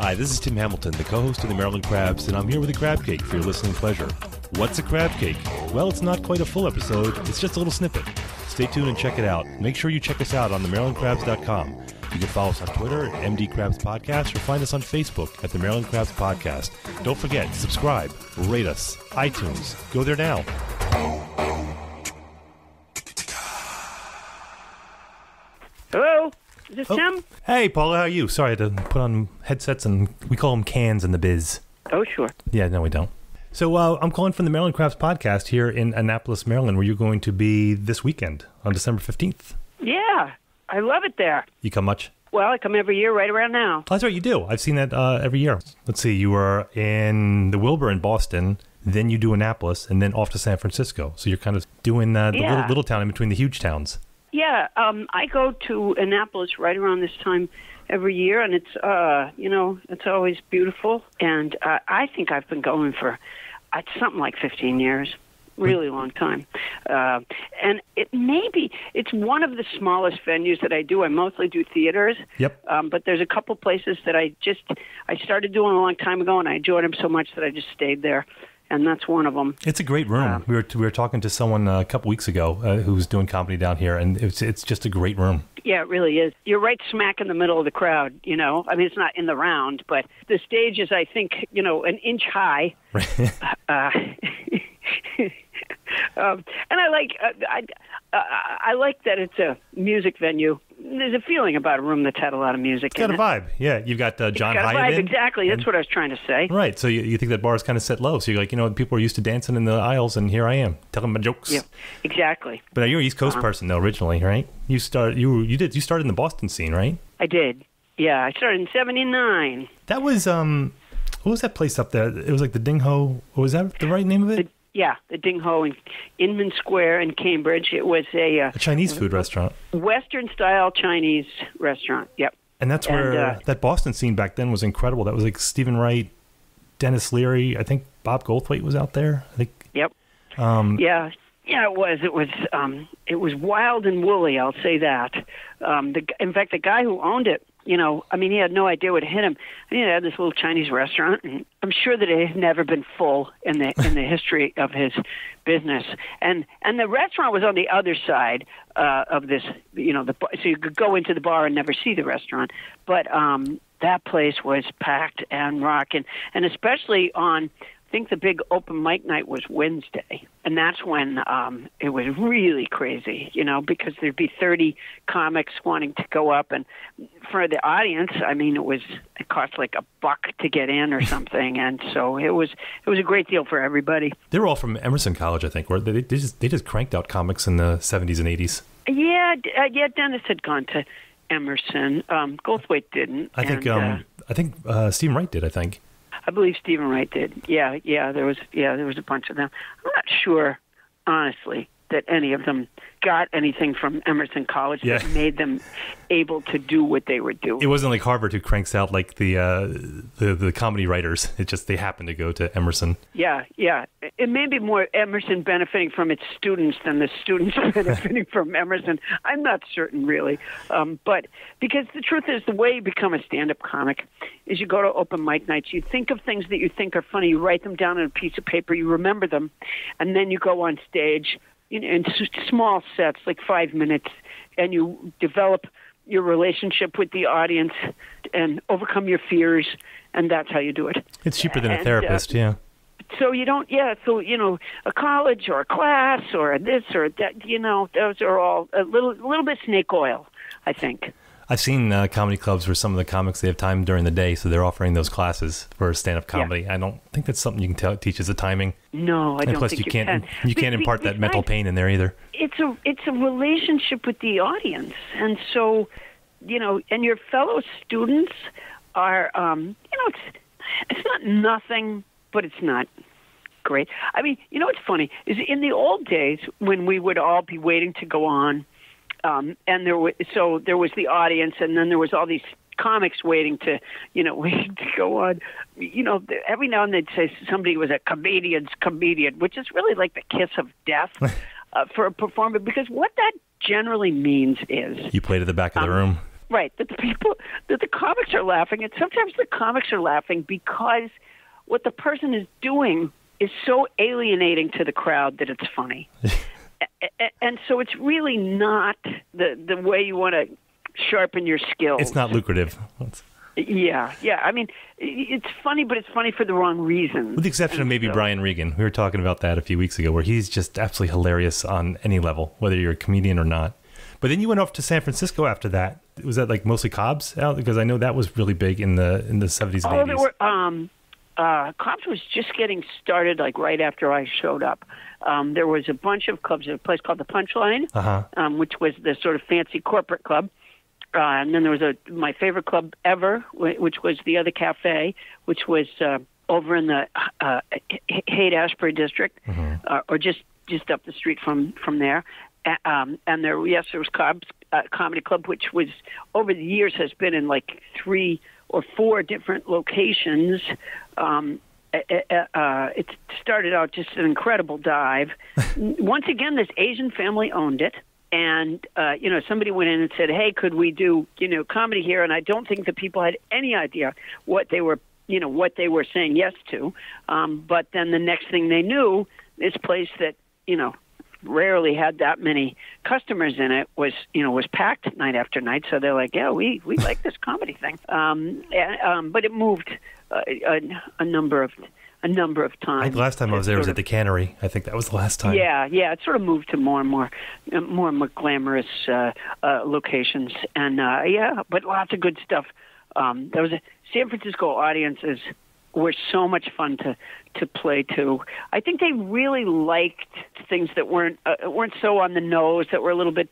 Hi, this is Tim Hamilton, the co-host of the Maryland Crabs, and I'm here with a Crabcake for your listening pleasure. What's a Crabcake? Well, it's not quite a full episode, it's just a little snippet. Stay tuned and check it out. Make sure you check us out on themarylandcrabs.com. You can follow us on Twitter at MD Crabs Podcast or find us on Facebook at the Maryland Crabs Podcast. Don't forget, subscribe, rate us, iTunes. Go there now. Hello? Is this Tim? Hey, Paula, how are you? Sorry, I had to put on headsets, and we call them cans in the biz. Oh, sure. Yeah, no, we don't. So I'm calling from the Maryland Crabs Podcast here in Annapolis, Maryland, where you're going to be this weekend on December 15th. Yeah, I love it there. You come much? Well, I come every year right around now. Oh, that's right, you do. I've seen that every year. Let's see, you were in the Wilbur in Boston, then you do Annapolis, and then off to San Francisco. So you're kind of doing the little town in between the huge towns. Yeah, I go to Annapolis right around this time every year, and it's, it's always beautiful. And I think I've been going for something like 15 years, really long time. And it's one of the smallest venues that I do. I mostly do theaters. Yep. But there's a couple places that I started doing a long time ago, and I enjoyed them so much that I just stayed there. And that's one of them. It's a great room. We were talking to someone a couple weeks ago who's doing comedy down here, and it's just a great room. Yeah, it really is. You're right smack in the middle of the crowd, you know. I mean, it's not in the round, but the stage is, I think, an inch high. And I like that it's a music venue. There's a feeling about a room that's had a lot of music. It's got a vibe. Yeah, you've got John Hyatt. Exactly. That's what I was trying to say. Right. So you think that bar is kind of set low. So you're like, people are used to dancing in the aisles, and here I am telling my jokes. Yeah, exactly. But you're an East Coast person though, originally, right? You started in the Boston scene, right? I did. Yeah, I started in '79. That was what was that place up there? It was like the Ding Ho. Was that the right name of it? The Ding Ho in Inman Square in Cambridge. It was a Chinese food restaurant. Western-style Chinese restaurant, yep. And that's where that Boston scene back then was incredible. That was like Stephen Wright, Dennis Leary. I think Bob Goldthwait was out there. I think. Yep. Yeah, it was. It was wild and woolly, I'll say that. In fact, the guy who owned it, he had no idea what hit him. He had this little Chinese restaurant, and I'm sure that it had never been full in the history of his business. And the restaurant was on the other side of this, so you could go into the bar and never see the restaurant. But that place was packed and rocking, and especially on, I think the big open mic night was Wednesday, and that's when it was really crazy, because there'd be 30 comics wanting to go up, and for the audience, it cost like $1 to get in or something, and so it was a great deal for everybody. They were all from Emerson College, I think, where they just cranked out comics in the 70s and 80s. Yeah, Dennis had gone to Emerson. Goldthwait didn't. I think Stephen Wright did. I think. I believe Stephen Wright did. Yeah, there was a bunch of them. I'm not sure, honestly, that any of them got anything from Emerson College that made them able to do what they were doing. It wasn't like Harvard, who cranks out like the comedy writers. It just they happened to go to Emerson. Yeah. It may be more Emerson benefiting from its students than the students benefiting from Emerson. I'm not certain, really. But because the truth is, the way you become a stand-up comic is you go to open mic nights. You think of things that you think are funny. You write them down on a piece of paper. You remember them. And then you go on stage in small sets, like 5 minutes, and you develop your relationship with the audience and overcome your fears, and that's how you do it. It's cheaper than a therapist, yeah. So you don't, a college or a class or this or that, those are all a little bit snake oil, I think. I've seen comedy clubs where some of the comics, they have time during the day, so they're offering those classes for stand-up comedy. Yeah. I don't think that's something you can teach as a timing. No, I don't plus think you can't. You can't impart that mental pain in there either. It's a relationship with the audience, and so and your fellow students are it's not nothing, but it's not great. What's funny is in the old days when we would all be waiting to go on. And there was the audience, and then there was all these comics waiting to go on. Every now and then they'd say somebody was a comedian's comedian, which is really like the kiss of death for a performer, because what that generally means is you played at the back of the room. Right, that the comics are laughing, and sometimes the comics are laughing because what the person is doing is so alienating to the crowd that it's funny. And so it's really not the way you want to sharpen your skills. It's not lucrative. Yeah. I mean, it's funny, but it's funny for the wrong reason. With the exception of maybe Brian Regan. We were talking about that a few weeks ago, where he's just absolutely hilarious on any level, whether you're a comedian or not. But then you went off to San Francisco after that. Was that like mostly Cobb's out? Because I know that was really big in the 70s and 80s. Oh, there were Cobb's was just getting started like right after I showed up. There was a bunch of clubs. There was a place called the Punchline, which was the sort of fancy corporate club. And then there was my favorite club ever, which was the Other Cafe, which was over in the Haight-Ashbury district, or just up the street from there. And there was Cobb's Comedy Club, which was over the years has been in like 3 or 4 different locations. It started out just an incredible dive. Once again, this Asian family owned it. And, somebody went in and said, hey, could we do, comedy here? And I don't think the people had any idea what they were saying yes to. But then the next thing they knew, this place that, rarely had that many customers in it was packed night after night. So they're like, yeah, we like this comedy thing. But it moved a number of times. The last time I was there was at the Cannery. I think that was the last time. Yeah, it sort of moved to more and more glamorous locations, and but lots of good stuff. There was San Francisco audiences were so much fun to play to. I think they really liked things that weren't so on the nose, that were a little bit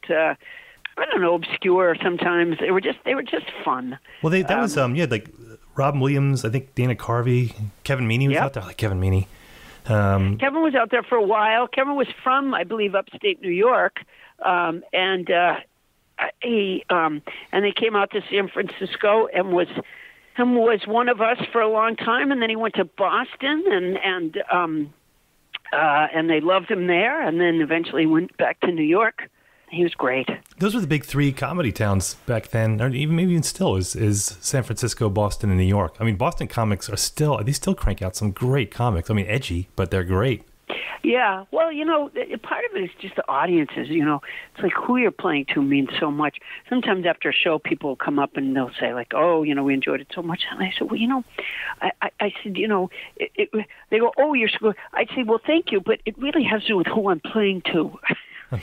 obscure sometimes. They were just fun. Well, that was like Robin Williams, I think Dana Carvey, Kevin Meaney was out there. I like Kevin Meaney. Kevin was out there for a while. Kevin was from, I believe, upstate New York, and they came out to San Francisco and was one of us for a long time, and then he went to Boston, and they loved him there, and then eventually went back to New York. He was great. Those were the big 3 comedy towns back then, or even still is San Francisco, Boston, and New York. I mean, Boston comics they still crank out some great comics. I mean, edgy, but they're great. Yeah, well, part of it is just the audiences, It's like who you're playing to means so much. Sometimes after a show, people will come up and they'll say, like, oh, we enjoyed it so much. And I said, well, I said, they go, oh, you're so good. I'd say, well, thank you, but it really has to do with who I'm playing to.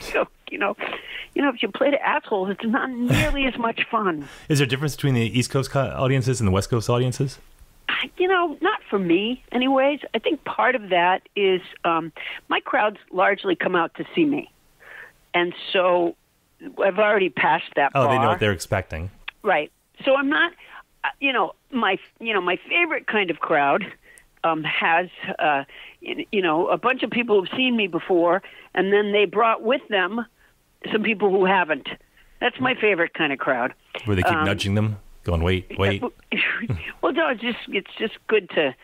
So, if you play to assholes, it's not nearly as much fun. Is there a difference between the East Coast audiences and the West Coast audiences? Not for me, anyways. I think part of that is my crowds largely come out to see me. And so I've already passed that bar. Oh, they know what they're expecting. Right. So I'm not, my favorite kind of crowd has, a bunch of people who've seen me before, and then they brought with them some people who haven't. That's my favorite kind of crowd. Where they keep nudging them? Going, wait. Well, no, it's just good to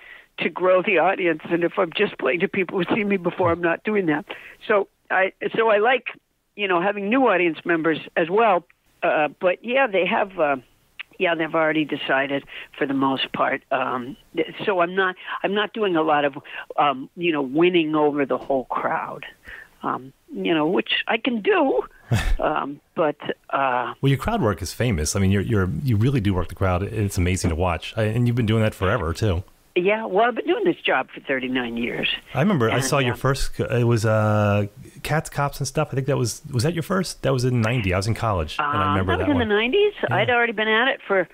grow the audience, and if I'm just playing to people who've seen me before, I'm not doing that. So I like having new audience members as well. But they have they've already decided for the most part. So I'm not doing a lot of winning over the whole crowd. Which I can do. But well, your crowd work is famous. I mean, you really do work the crowd. It's amazing to watch, and you've been doing that forever too. Yeah, well, I've been doing this job for 39 years. I remember I saw your first. It was Cats, Cops, and Stuff. I think was that your first? That was in '90. I was in college, and I remember that was in one. the '90s. Yeah. I'd already been at it for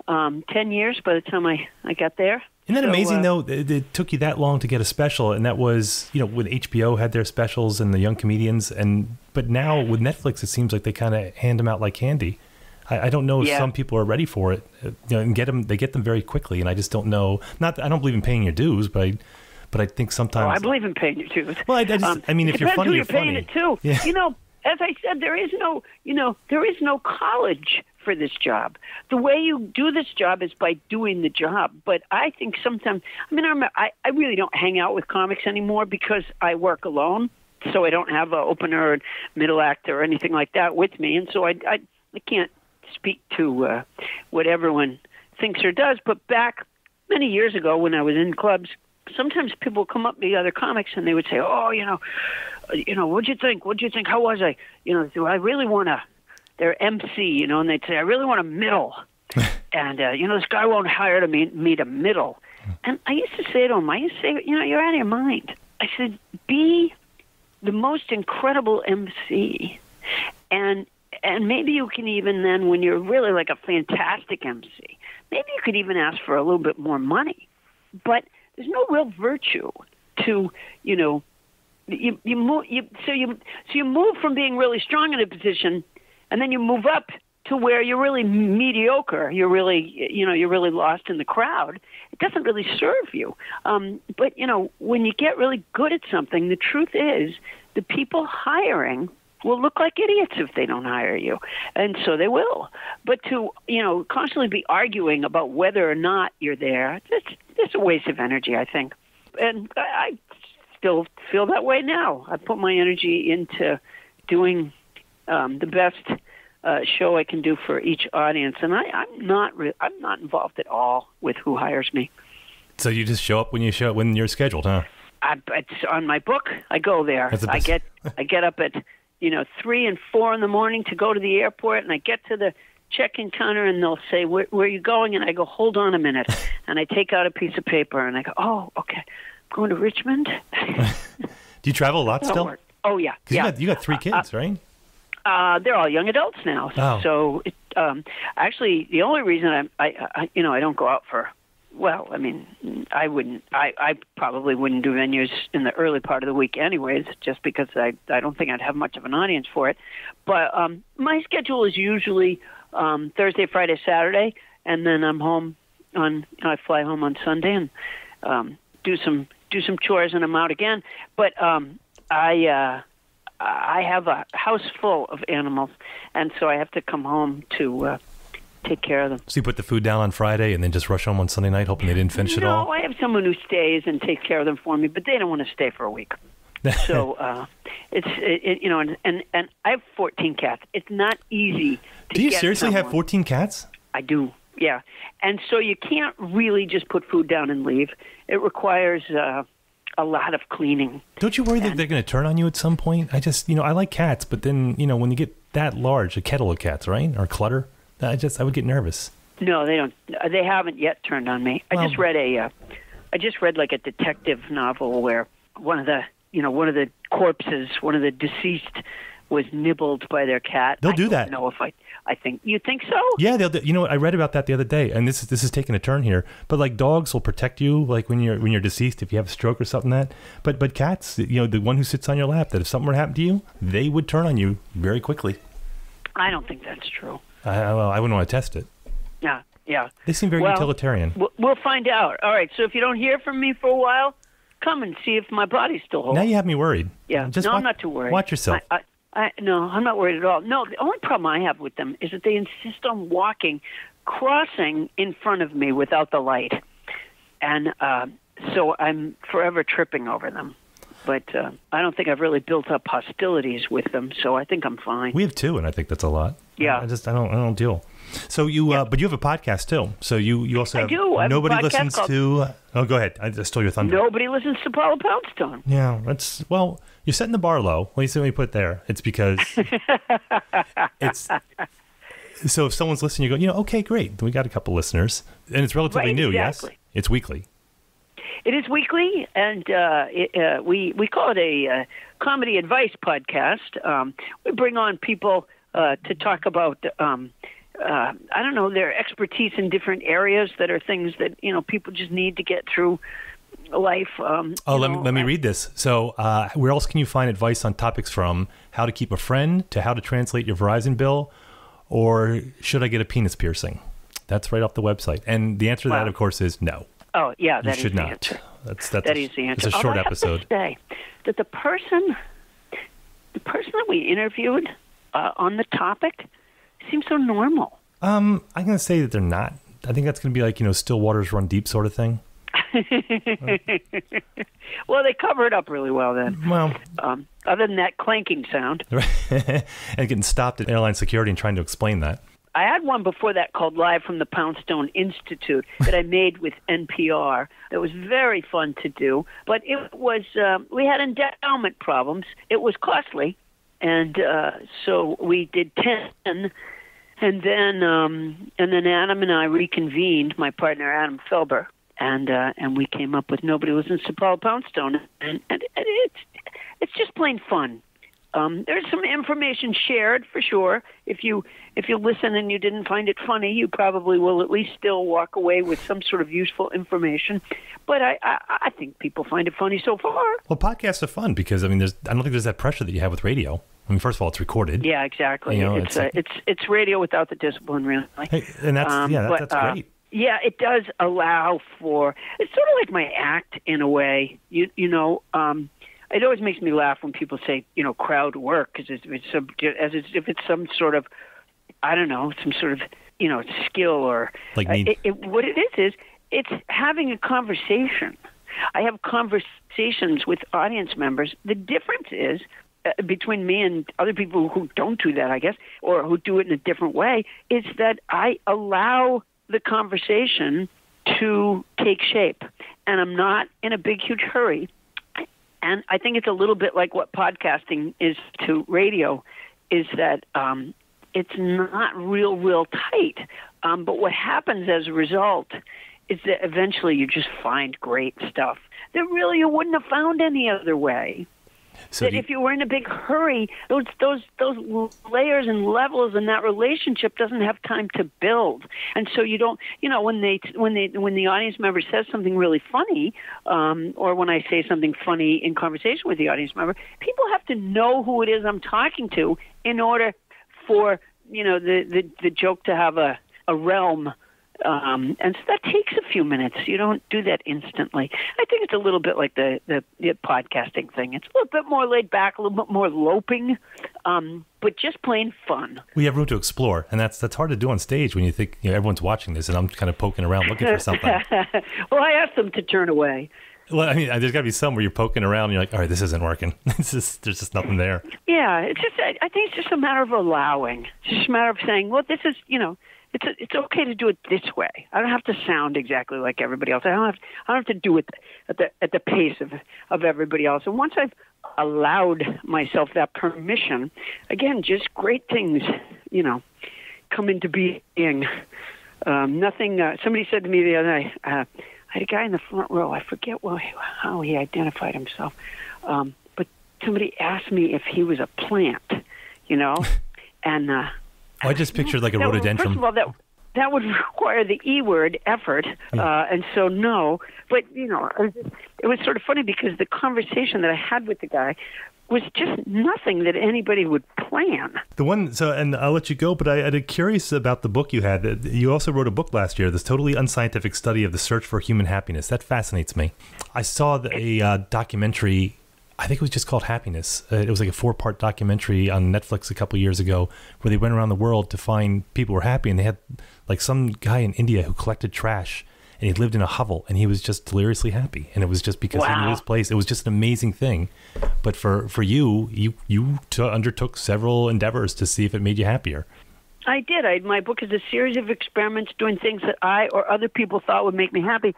10 years by the time I got there. Isn't that amazing, though? It took you that long to get a special, and that was, when HBO had their specials and the young comedians, but now with Netflix, it seems like they kind of hand them out like candy. I don't know if some people are ready for it, and they get them very quickly, and I just don't know. I don't believe in paying your dues, but I think sometimes. Oh, I believe in paying your dues. Well, I mean, if you're funny, you're paying it too. Yeah. As I said, there is no college for this job. The way you do this job is by doing the job. But I think sometimes, I really don't hang out with comics anymore because I work alone, so I don't have an opener or middle act or anything like that with me, and so I can't speak to what everyone thinks or does. But back many years ago when I was in clubs, sometimes people would come up to the other comics and they would say, "Oh, what'd you think? What'd you think? How was I? Do I really want to?" They're MC, and they'd say, "I really want a middle." And this guy won't hire me to middle. And I used to say to him, "You're out of your mind." I said, "Be the most incredible MC, and maybe you can even then, when you're really like a fantastic MC, maybe you could even ask for a little bit more money. But there's no real virtue to, you move from being really strong in a position, and then you move up to where you're really mediocre. You're really lost in the crowd. It doesn't really serve you. But when you get really good at something, the truth is the people hiring will look like idiots if they don't hire you, and so they will. But to constantly be arguing about whether or not you're there, it's a waste of energy, I think. And I still feel that way now. I put my energy into doing the best show I can do for each audience, and I'm not involved at all with who hires me. So you just show up when you're scheduled, huh? It's on my book. I go there. I get up at 3 and 4 in the morning to go to the airport, and I get to the check-in counter, and they'll say, where are you going? And I go, hold on a minute. And I take out a piece of paper, and I go, oh, okay, I'm going to Richmond. Do you travel a lot still? Oh, yeah. Yeah. You got 3 kids, right? They're all young adults now. Oh. So actually, the only reason I don't go out for, I probably wouldn't do venues in the early part of the week anyways, just because I don't think I'd have much of an audience for it. But my schedule is usually Thursday, Friday, Saturday, and then I fly home on Sunday and do some chores, and I'm out again. But I have a house full of animals, and so I have to come home to take care of them. So you put the food down on Friday and then just rush home on Sunday night, hoping they didn't finish it all? No, I have someone who stays and takes care of them for me, but they don't want to stay for a week. So and I have 14 cats. It's not easy to get Do you seriously have 14 cats? I do, yeah. And so you can't really just put food down and leave. It requires a lot of cleaning. Don't you worry that they're going to turn on you at some point? I just, I like cats, but then, when you get that large, a kettle of cats, right? Or clutter, I would get nervous. No, they don't. They haven't yet turned on me. I just read like a detective novel where one of the corpses, one of the deceased, was nibbled by their cat. They'll do that. I don't know if I think you think so. Yeah, they'll do. You know what? I read about that the other day, and this is taking a turn here. But like dogs will protect you, like when you're deceased, if you have a stroke or something like that. But cats, the one who sits on your lap, that if something were to happen to you, they would turn on you very quickly. I don't think that's true. I wouldn't want to test it. Yeah. They seem very utilitarian. We'll find out. All right. So if you don't hear from me for a while, come and see if my body's still whole. Now you have me worried. Yeah. I'm not too worried. Watch yourself. No, I'm not worried at all. No, the only problem I have with them is that they insist on crossing in front of me without the light. And so I'm forever tripping over them. But I don't think I've really built up hostilities with them, so I think I'm fine. We have 2, and I think that's a lot. Yeah. I don't deal. So but you have a podcast too. So you also have. I do. I have nobody a podcast listens to. Oh, go ahead. I stole your thunder. Nobody listens to Paula Poundstone. Yeah, you're setting the bar low. Let me put it there. It's because it's. So if someone's listening, you go, okay, great. We got a couple listeners, and it's relatively new. Exactly. Yes, it's weekly. It is weekly, and we call it a comedy advice podcast. We bring on people to talk about, their expertise in different areas that are things that, people just need to get through life. Let me read this. So where else can you find advice on topics from how to keep a friend to how to translate your Verizon bill, or should I get a penis piercing? That's right off the website. And the answer to that, of course, is no. Oh, yeah, that is should the not. Answer. That is the answer. It's a short episode. I have to say that the person that we interviewed on the topic seems so normal. I'm going to say that they're not. I think that's going to be like, still waters run deep sort of thing. Well, they cover it up really well then. Well, other than that clanking sound. And getting stopped at airline security and trying to explain that. I had one before that called Live from the Poundstone Institute that I made with NPR. That was very fun to do, but it was we had endowment problems. It was costly, and so we did 10, and then Adam and I reconvened. My partner Adam Felber, and we came up with Nobody Listens to Paula Poundstone, and it's just plain fun. There's some information shared for sure. If you listen and you didn't find it funny, you probably will at least still walk away with some sort of useful information. But I think people find it funny so far. Well, podcasts are fun because I don't think there's that pressure that you have with radio. I mean, first of all, it's recorded. Yeah, exactly. You know, it's radio without the discipline, really. Hey, and that's great. Yeah, it does allow for. It's sort of like my act in a way. You know. It always makes me laugh when people say, crowd work, because if it's some sort of, I don't know, some sort of, skill or like what it is it's having a conversation. I have conversations with audience members. The difference is between me and other people who don't do that, I guess, or who do it in a different way, is that I allow the conversation to take shape, and I'm not in a big, huge hurry. And I think it's a little bit like what podcasting is to radio, is that it's not real tight. But what happens as a result is that eventually you just find great stuff that really you wouldn't have found any other way. So that if you were in a big hurry, those layers and levels in that relationship doesn't have time to build, and so you don't. When the audience member says something really funny, or when I say something funny in conversation with the audience member, people have to know who it is I'm talking to in order for the joke to have a realm. And so that takes a few minutes. You don't do that instantly. I think it's a little bit like the podcasting thing. It's a little bit more laid back, a little bit more loping, but just plain fun. We have room to explore, and that's hard to do on stage when you think everyone's watching this, and I'm kind of poking around looking for something. Well, I asked them to turn away. Well, I mean, there's got to be some where you're poking around and you're like, all right, this isn't working. There's just nothing there. Yeah, I think it's just a matter of allowing. It's just a matter of saying, well, this is, it's okay to do it this way. I don't have to sound exactly like everybody else. I don't have to do it at the pace of everybody else. And once I've allowed myself that permission, again, just great things, come into being. Nothing. Somebody said to me the other night, I had a guy in the front row. I forget how he identified himself, but somebody asked me if he was a plant, and. I just pictured like a rhododendron. First of all, that would require the E word, effort, and so no. But it was sort of funny because the conversation that I had with the guy was just nothing that anybody would plan. And I'll let you go, but I'm curious about the book you had. You also wrote a book last year, this totally unscientific study of the search for human happiness. That fascinates me. I saw a documentary. I think it was just called Happiness. It was like a 4-part documentary on Netflix a couple of years ago where they went around the world to find people who were happy. And they had like some guy in India who collected trash and he lived in a hovel and he was just deliriously happy. And it was just because he knew his place. It was just an amazing thing. But for you undertook several endeavors to see if it made you happier. I did. My book is a series of experiments doing things that I or other people thought would make me happy.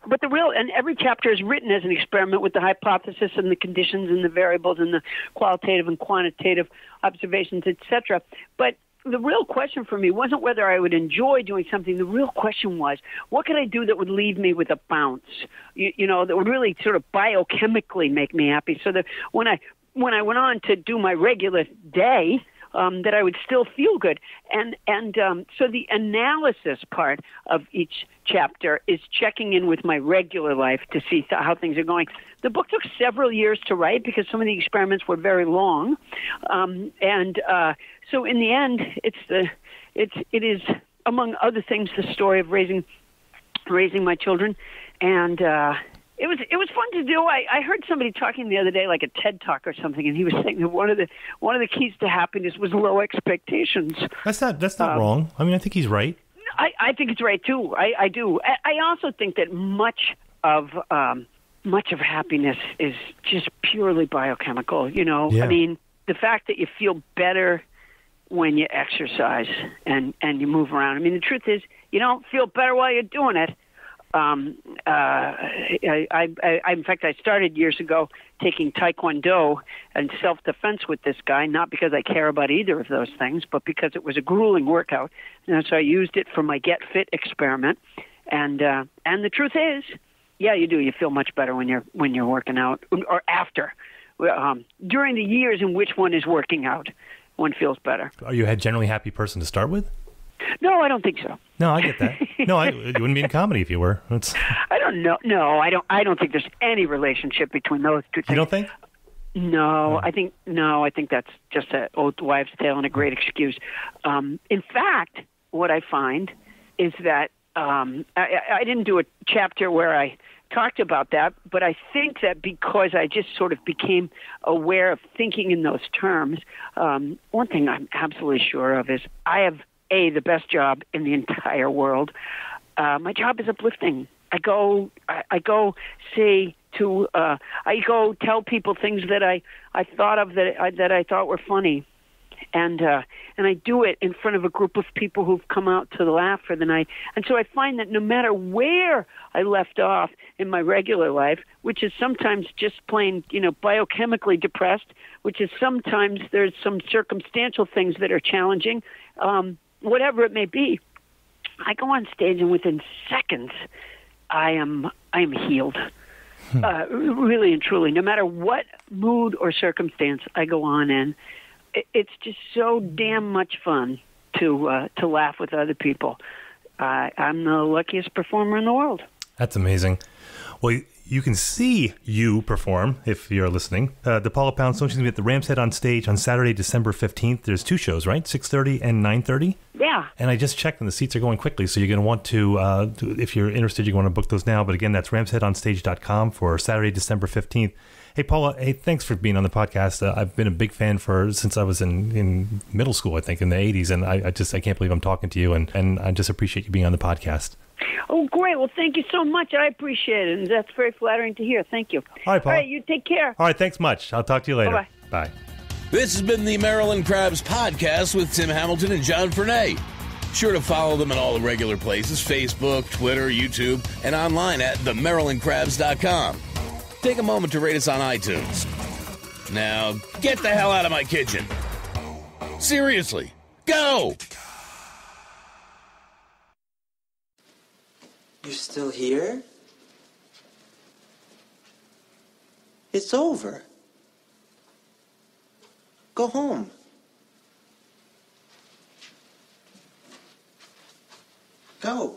But every chapter is written as an experiment with the hypothesis and the conditions and the variables and the qualitative and quantitative observations, etc. But the real question for me wasn't whether I would enjoy doing something. The real question was, what could I do that would leave me with a bounce, that would really sort of biochemically make me happy, so that when I went on to do my regular day, that I would still feel good. And so the analysis part of each chapter is checking in with my regular life to see how things are going. The book took several years to write because some of the experiments were very long. So in the end, it is, among other things, the story of raising my children. And it was fun to do. I heard somebody talking the other day, like a TED Talk or something, and he was saying that one of the keys to happiness was low expectations. That's not wrong. I mean, I think he's right. I think it's right too. I do. I also think that much of happiness is just purely biochemical. Yeah. I mean, the fact that you feel better when you exercise and you move around. I mean, the truth is, you don't feel better while you're doing it. In fact, I started years ago taking Taekwondo and self-defense with this guy, not because I care about either of those things, but because it was a grueling workout. And so I used it for my Get Fit experiment. And the truth is, yeah, you do. You feel much better when you're working out, or after. During the years in which one is working out, one feels better. Are you a generally happy person to start with? No, I don't think so. No, I get that. No, you wouldn't be in comedy if you were. I don't know. No, I don't think there's any relationship between those two things. You don't think? No, I think that's just an old wives' tale and a great excuse. In fact, what I find is that I didn't do a chapter where I talked about that, but I think that because I just sort of became aware of thinking in those terms, one thing I'm absolutely sure of is I have the best job in the entire world. My job is uplifting. I go tell people things that I thought of that I thought were funny, and I do it in front of a group of people who've come out to laugh for the night. And so I find that no matter where I left off in my regular life, which is sometimes just plain, biochemically depressed, which is sometimes there's some circumstantial things that are challenging, whatever it may be, I go on stage and within seconds, I am healed. Really and truly, no matter what mood or circumstance I go on in, it's just so damn much fun to laugh with other people. I'm the luckiest performer in the world. That's amazing. Well, you can see you perform if you're listening. The Paula Poundstone, she's going to be at the Ram's Head on stage on Saturday, December 15th. There's two shows, right? 6:30 and 9:30? Yeah. And I just checked and the seats are going quickly, so you're going to want to, if you're interested, you're going to book those now. But again, that's ramsheadonstage.com for Saturday, December 15th. Hey, Paula, thanks for being on the podcast. I've been a big fan since I was in middle school, I think, in the 80s, and I can't believe I'm talking to you, and I just appreciate you being on the podcast. Oh, great. Well, thank you so much. I appreciate it, and that's very flattering to hear. Thank you. All right, Paula. All right, you take care. All right, thanks much. I'll talk to you later. Bye-bye. Bye. This has been the Maryland Crabs podcast with Tim Hamilton and John Fernay. Sure to follow them in all the regular places, Facebook, Twitter, YouTube, and online at themarylandcrabs.com. Take a moment to rate us on iTunes. Now, get the hell out of my kitchen. Seriously, go! You're still here? It's over. Go home. Go.